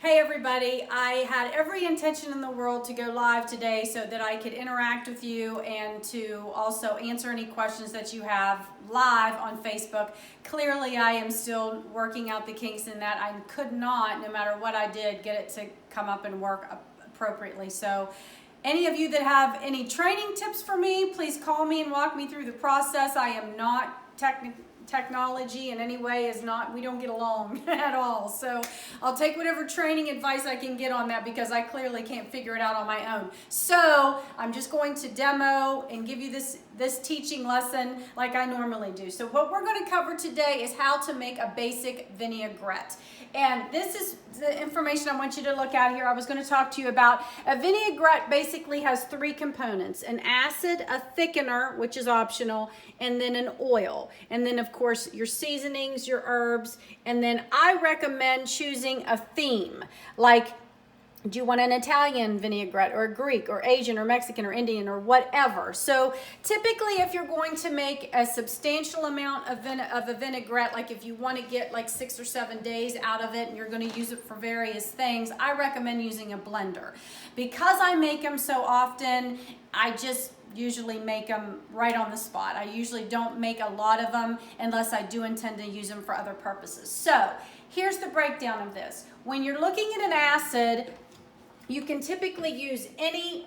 Hey everybody, I had every intention in the world to go live today so that I could interact with you and to also answer any questions that you have live on Facebook. Clearly I am still working out the kinks in that. I could not, no matter what I did, get it to come up and work appropriately. So any of you that have any training tips for me, please call me and walk me through the process. I am not technology in any way is not, we don't get along at all. So I'll take whatever training advice I can get on that because I clearly can't figure it out on my own. So I'm just going to demo and give you this teaching lesson like I normally do. So what we're going to cover today is how to make a basic vinaigrette. And this is the information I want you to look at here. I was going to talk to you about a vinaigrette. Basically has three components: an acid, a thickener, which is optional, and then an oil. And then of course your seasonings, your herbs, and then I recommend choosing a theme. Like, do you want an Italian vinaigrette or a Greek or Asian or Mexican or Indian or whatever? So typically if you're going to make a substantial amount of a vinaigrette, like if you want to get like 6 or 7 days out of it and you're going to use it for various things, I recommend using a blender. Because I make them so often, I just usually make them right on the spot. I usually don't make a lot of them unless I do intend to use them for other purposes. So here's the breakdown of this. When you're looking at an acid, you can typically use any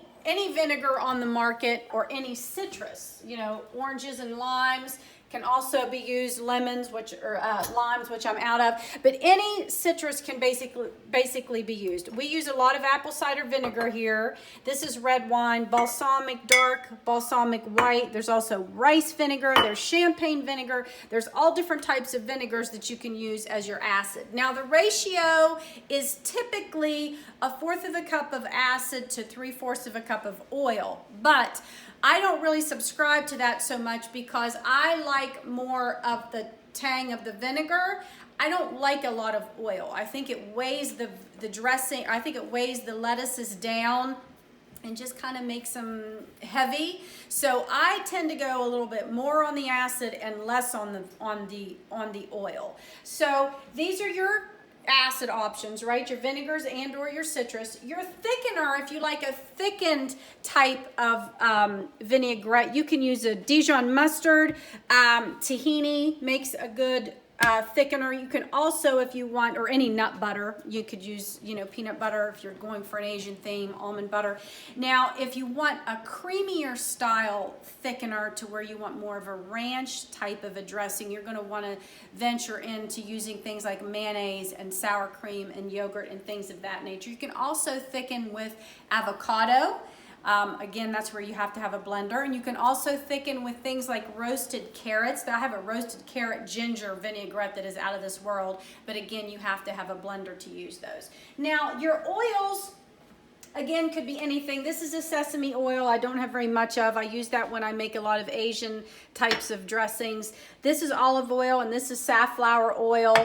vinegar on the market or any citrus. You know, oranges and limes can also be used, lemons, limes, which I'm out of, but any citrus can basically be used. We use a lot of apple cider vinegar here. This is red wine, balsamic dark, balsamic white. There's also rice vinegar, there's champagne vinegar. There's all different types of vinegars that you can use as your acid. Now the ratio is typically 1/4 of a cup of acid to 3/4 of a cup of oil, but I don't really subscribe to that so much because I like more of the tang of the vinegar. I don't like a lot of oil. I think it weighs the dressing, I think it weighs the lettuces down and just kind of makes them heavy. So I tend to go a little bit more on the acid and less on the oil. So these are your acid options, right? Your vinegars and or your citrus. Your thickener, if you like a thickened type of vinaigrette, you can use a Dijon mustard. Tahini makes a good thickener. You can also, if you want, or any nut butter, you could use, you know, peanut butter if you're going for an Asian theme, almond butter. Now, if you want a creamier style thickener to where you want more of a ranch type of a dressing, you're going to want to venture into using things like mayonnaise and sour cream and yogurt and things of that nature. You can also thicken with avocado. Again, that's where you have to have a blender. And you can also thicken with things like roasted carrots. I have a roasted carrot ginger vinaigrette that is out of this world. But again, you have to have a blender to use those. Now, your oils, again, could be anything. This is a sesame oil I don't have very much of. I use that when I make a lot of Asian types of dressings. This is olive oil and this is safflower oil.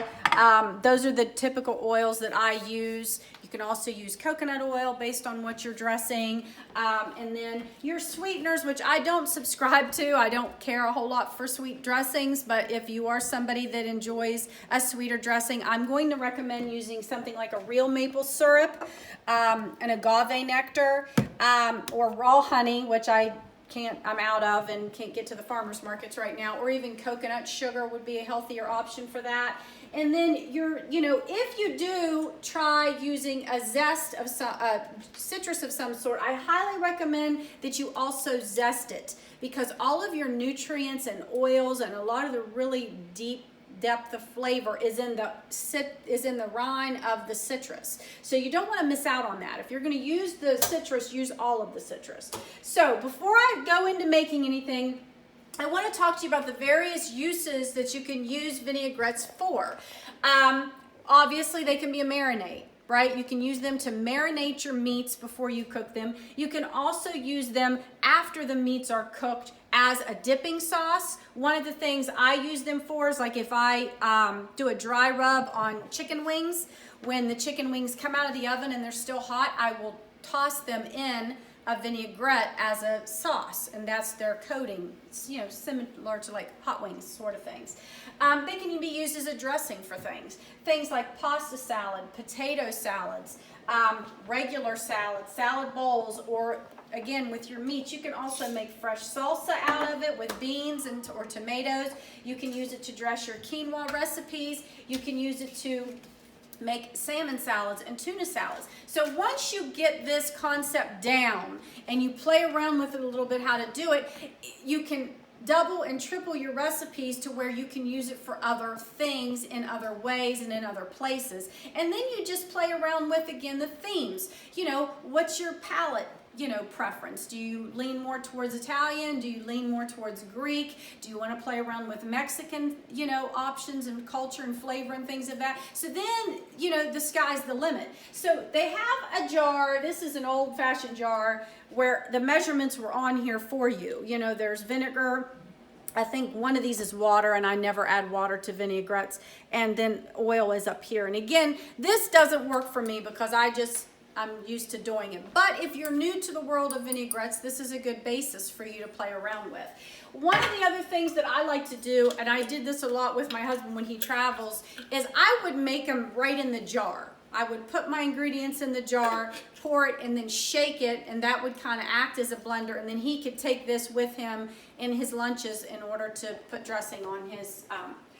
Those are the typical oils that I use. You can also use coconut oil based on what you're dressing. And then your sweeteners, which I don't subscribe to. I don't care a whole lot for sweet dressings, but if you are somebody that enjoys a sweeter dressing, I'm going to recommend using something like a real maple syrup, an agave nectar, or raw honey, which I'm out of and can't get to the farmers markets right now, or even coconut sugar would be a healthier option for that. And then if you do try using a zest of citrus of some sort, I highly recommend that you also zest it because all of your nutrients and oils and a lot of the really deep depth of flavor is in the rind of the citrus. So you don't want to miss out on that. If you're going to use the citrus, use all of the citrus. So before I go into making anything, I want to talk to you about the various uses that you can use vinaigrettes for. Obviously, they can be a marinade, right? You can use them to marinate your meats before you cook them. You can also use them after the meats are cooked as a dipping sauce. One of the things I use them for is like if I do a dry rub on chicken wings, when the chicken wings come out of the oven and they're still hot, I will toss them in a vinaigrette as a sauce, and that's their coating. It's, you know, similar to like hot wings sort of things. They can be used as a dressing for things like pasta salad, potato salads, regular salads, salad bowls, or again with your meats. You can also make fresh salsa out of it with beans or tomatoes. You can use it to dress your quinoa recipes. You can use it to make salmon salads and tuna salads. So once you get this concept down and you play around with it a little bit how to do it, you can double and triple your recipes to where you can use it for other things in other ways and in other places. And then you just play around with, again, the themes. You know, what's your palate, you know, preference? Do you lean more towards Italian? Do you lean more towards Greek? Do you want to play around with Mexican, you know, options and culture and flavor and things of that? So then, you know, the sky's the limit. So they have a jar. This is an old-fashioned jar where the measurements were on here for you. You know, there's vinegar. I think one of these is water, and I never add water to vinaigrettes. And then oil is up here. And again, this doesn't work for me because I'm used to doing it. But if you're new to the world of vinaigrettes, this is a good basis for you to play around with. One of the other things that I like to do, and I did this a lot with my husband when he travels, is I would make them right in the jar. I would put my ingredients in the jar, pour it, and then shake it, and that would kind of act as a blender, and then he could take this with him in his lunches in order to put dressing on his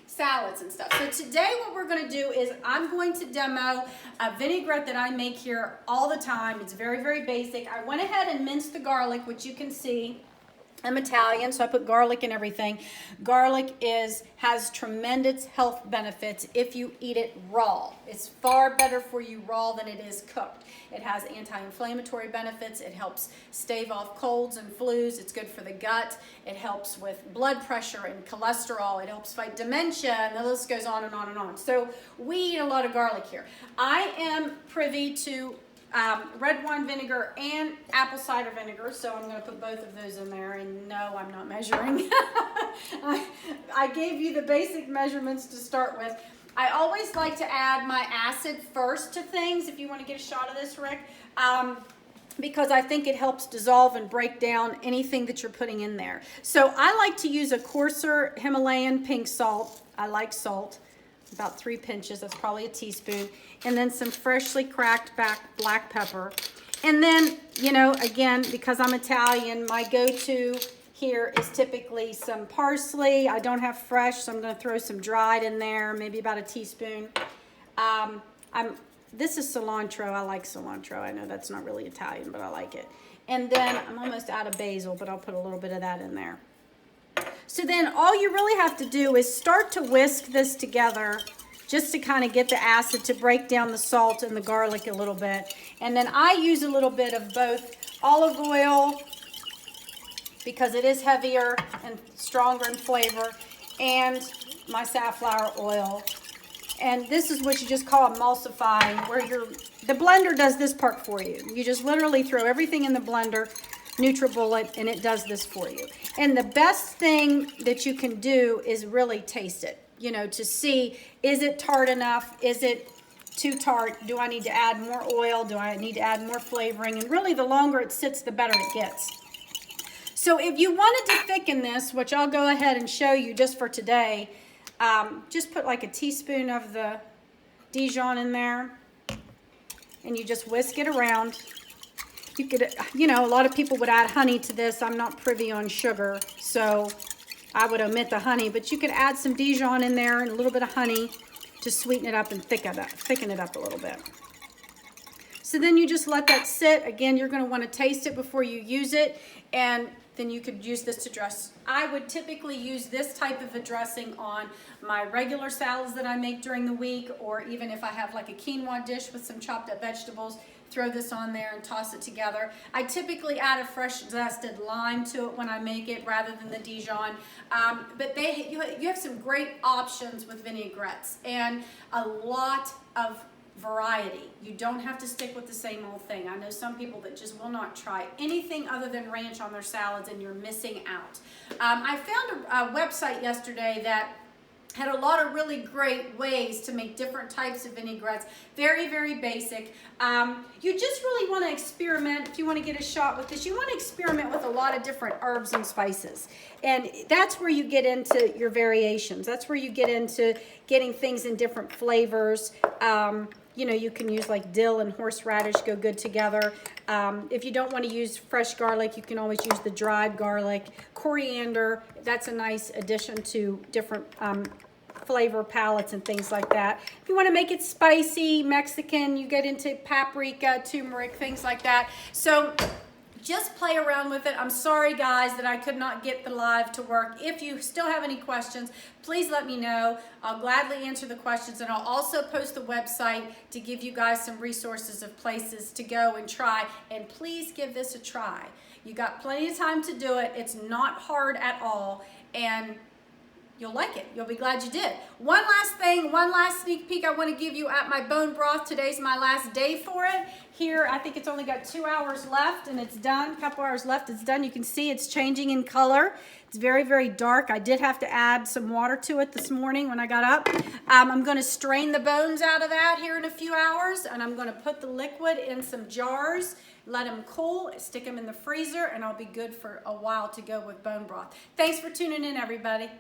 salads and stuff. So today what we're going to do is I'm going to demo a vinaigrette that I make here all the time. It's very, very basic. I went ahead and minced the garlic, which you can see. I'm Italian, so I put garlic in everything. Garlic has tremendous health benefits if you eat it raw. It's far better for you raw than it is cooked. It has anti-inflammatory benefits. It helps stave off colds and flus. It's good for the gut. It helps with blood pressure and cholesterol. It helps fight dementia, and the list goes on and on and on. So we eat a lot of garlic here. I am privy to red wine vinegar and apple cider vinegar, so I'm going to put both of those in there. And no, I'm not measuring. I gave you the basic measurements to start with. I always like to add my acid first to things, if you want to get a shot of this, Rick, because I think it helps dissolve and break down anything that you're putting in there. So I like to use a coarser Himalayan pink salt. I like salt. About 3 pinches, that's probably a teaspoon, and then some freshly cracked black pepper. And then, you know, again, because I'm Italian, my go-to here is typically some parsley. I don't have fresh, so I'm going to throw some dried in there, maybe about a teaspoon. This is cilantro. I like cilantro. I know that's not really Italian, but I like it. And then I'm almost out of basil, but I'll put a little bit of that in there. So then all you really have to do is start to whisk this together just to kind of get the acid to break down the salt and the garlic a little bit. And then I use a little bit of both olive oil because it is heavier and stronger in flavor, and my safflower oil. And this is what you just call emulsifying, where the blender does this part for you. You just literally throw everything in the blender, NutriBullet, and it does this for you. And the best thing that you can do is really taste it, you know, to see, is it tart enough? Is it too tart? Do I need to add more oil? Do I need to add more flavoring? And really, the longer it sits, the better it gets. So if you wanted to thicken this, which I'll go ahead and show you just for today, just put like a teaspoon of the Dijon in there, and you just whisk it around. You could, you know, a lot of people would add honey to this. I'm not privy on sugar, so I would omit the honey, but you could add some Dijon in there and a little bit of honey to sweeten it up and thicken it up a little bit. So then you just let that sit. Again, you're going to want to taste it before you use it, and then you could use this to dress. I would typically use this type of a dressing on my regular salads that I make during the week, or even if I have like a quinoa dish with some chopped up vegetables, throw this on there and toss it together. I typically add a fresh zested lime to it when I make it rather than the Dijon. But you have some great options with vinaigrettes and a lot of variety. You don't have to stick with the same old thing. I know some people that just will not try anything other than ranch on their salads, and you're missing out. I found a website yesterday that Had a lot of really great ways to make different types of vinaigrettes. Very, very basic. You just really want to experiment. If you want to get a shot with this, you want to experiment with a lot of different herbs and spices. And that's where you get into your variations. That's where you get into getting things in different flavors. You know, you can use like dill and horseradish go good together. If you don't want to use fresh garlic, you can always use the dried garlic. Coriander, that's a nice addition to different flavor palettes and things like that. If you want to make it spicy, Mexican, you get into paprika, turmeric, things like that. So just play around with it. I'm sorry, guys, that I could not get the live to work. If you still have any questions, please let me know. I'll gladly answer the questions, and I'll also post the website to give you guys some resources of places to go and try. And please give this a try. You got plenty of time to do it. It's not hard at all, and you'll like it. You'll be glad you did. One last thing, one last sneak peek I want to give you at my bone broth. Today's my last day for it. Here, I think it's only got 2 hours left and it's done. A couple hours left, it's done. You can see it's changing in color. It's very, very dark. I did have to add some water to it this morning when I got up. I'm going to strain the bones out of that here in a few hours, and I'm going to put the liquid in some jars, let them cool, stick them in the freezer, and I'll be good for a while to go with bone broth. Thanks for tuning in, everybody.